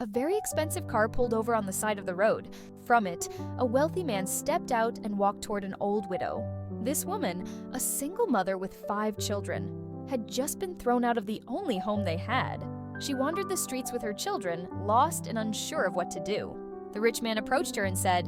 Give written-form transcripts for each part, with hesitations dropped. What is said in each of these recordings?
A very expensive car pulled over on the side of the road. From it, a wealthy man stepped out and walked toward an old widow. This woman, a single mother with 5 children, had just been thrown out of the only home they had. She wandered the streets with her children, lost and unsure of what to do. The rich man approached her and said,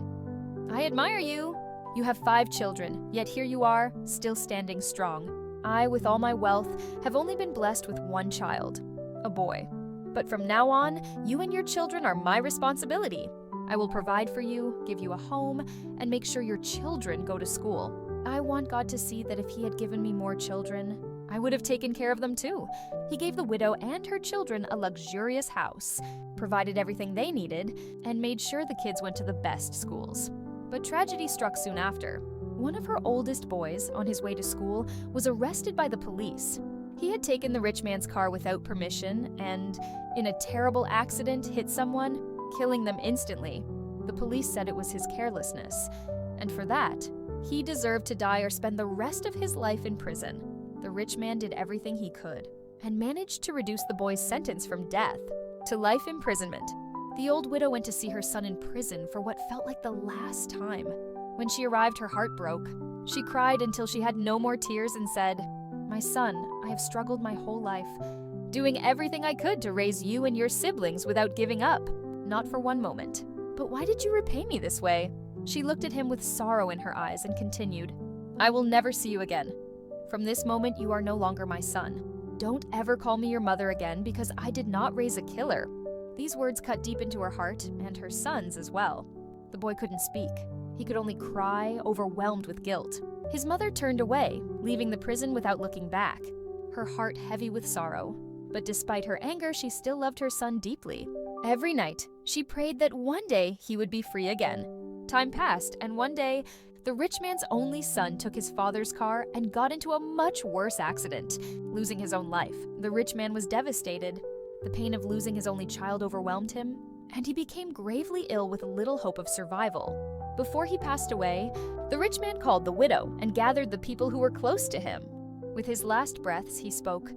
"I admire you. You have 5 children, yet here you are, still standing strong. I, with all my wealth, have only been blessed with 1 child, a boy. But from now on, you and your children are my responsibility. I will provide for you, give you a home, and make sure your children go to school. I want God to see that if He had given me more children, I would have taken care of them too." He gave the widow and her children a luxurious house, provided everything they needed, and made sure the kids went to the best schools. But tragedy struck soon after. One of her oldest boys, on his way to school, was arrested by the police. He had taken the rich man's car without permission and, in a terrible accident, hit someone, killing them instantly. The police said it was his carelessness, and for that, he deserved to die or spend the rest of his life in prison. The rich man did everything he could and managed to reduce the boy's sentence from death to life imprisonment. The old widow went to see her son in prison for what felt like the last time. When she arrived, her heart broke. She cried until she had no more tears and said, "My son, I have struggled my whole life, doing everything I could to raise you and your siblings without giving up, not for one moment. But why did you repay me this way?" She looked at him with sorrow in her eyes and continued, "I will never see you again. From this moment, you are no longer my son. Don't ever call me your mother again because I did not raise a killer." These words cut deep into her heart and her son's as well. The boy couldn't speak. He could only cry, overwhelmed with guilt. His mother turned away, leaving the prison without looking back, her heart heavy with sorrow. But despite her anger, she still loved her son deeply. Every night, she prayed that one day he would be free again. Time passed, and one day, the rich man's only son took his father's car and got into a much worse accident, losing his own life. The rich man was devastated. The pain of losing his only child overwhelmed him, and he became gravely ill with little hope of survival. Before he passed away, the rich man called the widow and gathered the people who were close to him. With his last breaths, he spoke,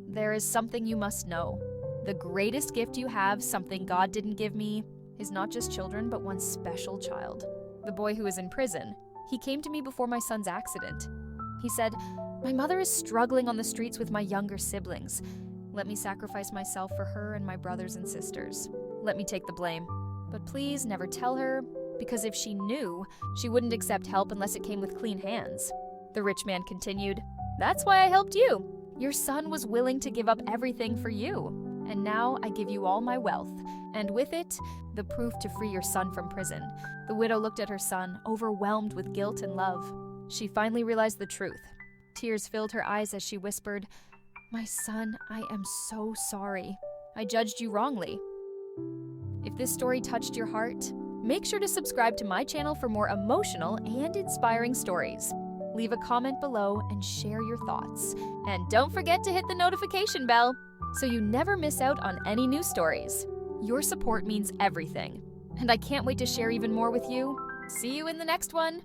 "There is something you must know. The greatest gift you have, something God didn't give me, is not just children, but one special child. The boy who is in prison. He came to me before my son's accident. He said, 'My mother is struggling on the streets with my younger siblings. Let me sacrifice myself for her and my brothers and sisters. Let me take the blame. But please never tell her, because if she knew, she wouldn't accept help unless it came with clean hands.'" The rich man continued, "That's why I helped you. Your son was willing to give up everything for you. And now I give you all my wealth, and with it, the proof to free your son from prison." The widow looked at her son, overwhelmed with guilt and love. She finally realized the truth. Tears filled her eyes as she whispered, "My son, I am so sorry. I judged you wrongly." If this story touched your heart, make sure to subscribe to my channel for more emotional and inspiring stories. Leave a comment below and share your thoughts. And don't forget to hit the notification bell so you never miss out on any new stories. Your support means everything, and I can't wait to share even more with you. See you in the next one.